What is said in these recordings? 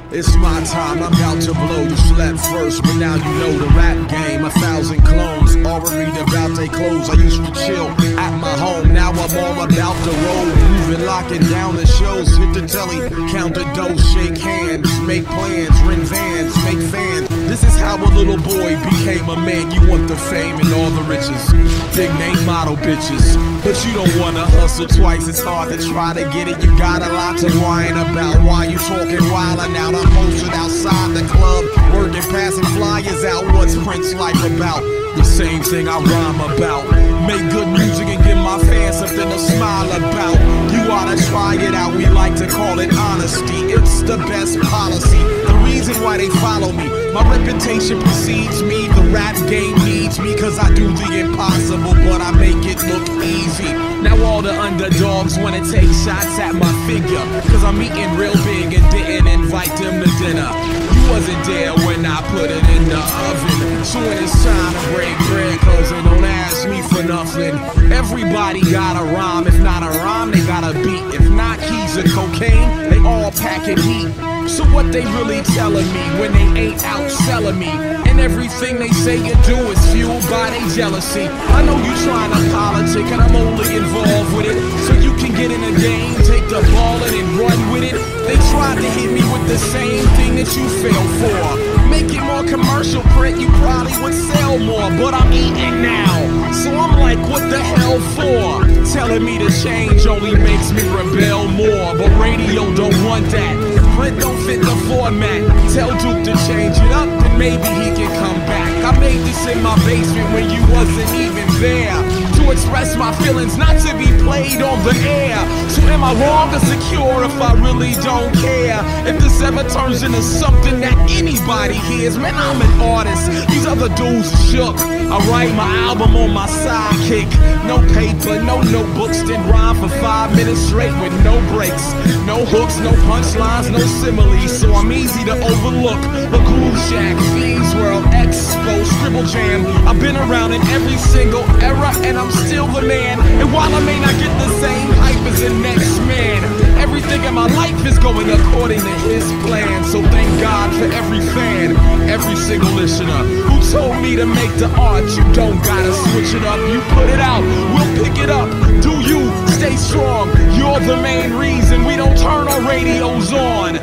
It's my time, I'm about to blow. You slept first, but now you know the rap game. 1,000 clones, all read about they clothes. I used to chill at my home, now I'm all about the road. Moving, locking down the shows, hit the telly, count the dough, shake hands, make plans, rent vans, make fans. This is how a little boy became a man. You want the fame and all the riches, big name model bitches, but you don't wanna hustle twice. It's hard to try to get it. You got a lot to whine about. Why you talking wild and out? I'm posted outside the club, working, passing flyers out. What's Prince life about? The same thing I rhyme about. Make good music and give my fans something to smile about. You ought to try it out. We like to call it honesty. It's the best policy. The reason why they follow me. My reputation precedes me. The rap game needs me, cause I do the impossible, but I make it look easy. Now all the underdogs wanna take shots at my figure, cause I'm eating real big and didn't invite them to dinner. You wasn't there when I put it in the oven. So when it's time to break bread, cause they don't ask me for nothing. Everybody got a rhyme. If not a rhyme, they got a beat. If not keys or cocaine, they all packing heat. So what they really telling me when they ain't out selling me? And everything they say you do is fueled by their jealousy. I know you trying to politic and I'm only involved with it, so you can get in the game, take the ball and run with it. They tried to hit me with the same thing that you fell for. Make it more commercial print, you probably would sell more, but I'm eating now, so I'm like, what the hell for? Telling me to change only makes me rebel more, but radio don't want that. Print don't fit the format. Tell Duke to change it up, then maybe he can come back. I made this in my basement when you wasn't even there, to express my feelings, not to be played on the air. So am I wrong or secure if I really don't care? If this ever turns into something that anybody hears, man, I'm an artist. These other dudes shook. I write my album on my sidekick. No paper, no notebooks, then rhyme for 5 minutes straight with no breaks, no hooks, no punchlines, no similes. So I'm easy to overlook. The Groove Shack, Fiends World, Expo, Scribble Jam. I've been around in every single era and I'm still the man. And while I may not get the same hype as the next man, everything in my life is going according to his plan. So thank God for every fan, every single listener who told me to make the art. You don't gotta switch it up, you put it out, we'll pick it up. Do you stay strong? You're the main reason we don't turn our radios on.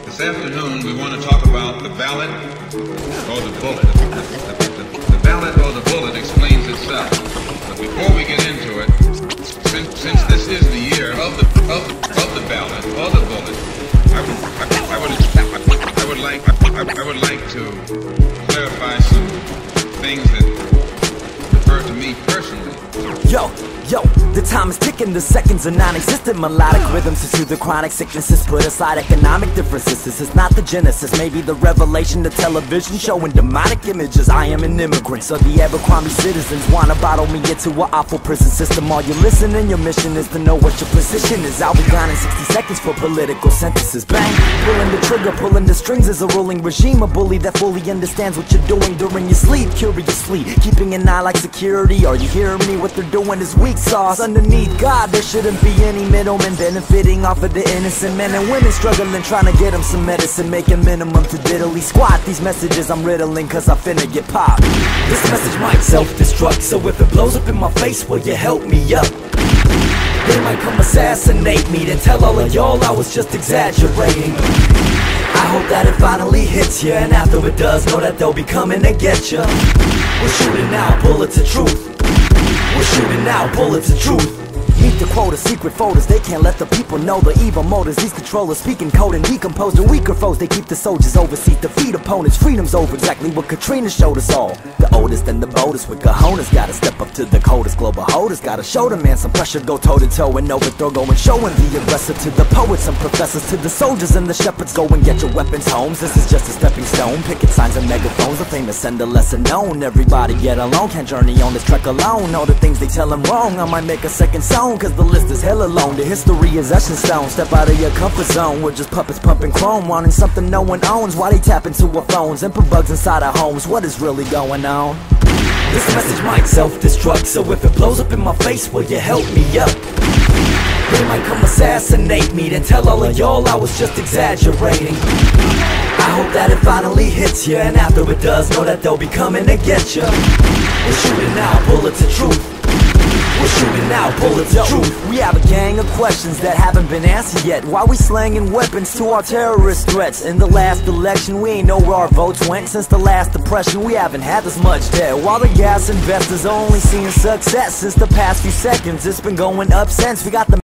This afternoon we want to talk about the ballot or the bullet. The ballot or the bullet explains itself. But before we get into it, since this is the year of the ballot or the bullet, I would like to clarify some things that refer to me personally. Yo, the time is ticking, the seconds are non-existent. Melodic rhythms to soothe the chronic sicknesses. Put aside economic differences, this is not the genesis. Maybe the revelation, the television showing demonic images. I am an immigrant, so the Abercrombie citizens wanna bottle me into an awful prison system. All you're listening, your mission is to know what your position is. I'll be gone in 60 seconds for political sentences. Bang, pulling the trigger, pulling the strings is a ruling regime. A bully that fully understands what you're doing during your sleep. Curiously, keeping an eye like security. Are you hearing me? What they're doing is weak sauce. Underneath God, there shouldn't be any middlemen benefiting off of the innocent men and women struggling, trying to get them some medicine, making minimum to diddly squat. These messages I'm riddling cause I finna get popped. This message might self-destruct, so if it blows up in my face, will you help me up? They might come assassinate me, then tell all of y'all I was just exaggerating. I hope that it finally hits ya, and after it does, know that they'll be coming to get ya. We're shooting now, bullets of truth. We're shooting now, bullets of truth. Meet the quota, secret folders, they can't let the people know the evil motives. These controllers speaking code and decomposed to weaker foes. They keep the soldiers overseas, defeat opponents. Freedom's over, exactly what Katrina showed us all. The oldest and the boldest with cojones gotta step up to the coldest. Global holders gotta show the man some pressure. Go toe to toe and overthrow, go and showing the aggressor. To the poets and professors, to the soldiers and the shepherds, go and get your weapons homes. This is just a stepping stone, picket signs and megaphones. The famous and the lesser known. Everybody get along, can't journey on this trek alone. All the things they tell them wrong, I might make a second song, cause the list is hella long. The history is etched in stone. Step out of your comfort zone, we're just puppets pumping chrome, wanting something no one owns. Why they tap into our phones and put bugs inside our homes? What is really going on? This message might self-destruct, so if it blows up in my face, will you help me up? They might come assassinate me, then tell all of y'all I was just exaggerating. I hope that it finally hits ya, and after it does, know that they'll be coming to get ya. We're shooting out bullets of truth. We're shooting out bullets of truth. We have a gang of questions that haven't been answered yet. Why we slanging weapons to our terrorist threats? In the last election, we ain't know where our votes went. Since the last depression, we haven't had this much debt. While the gas investors are only seeing success since the past few seconds, it's been going up since we got the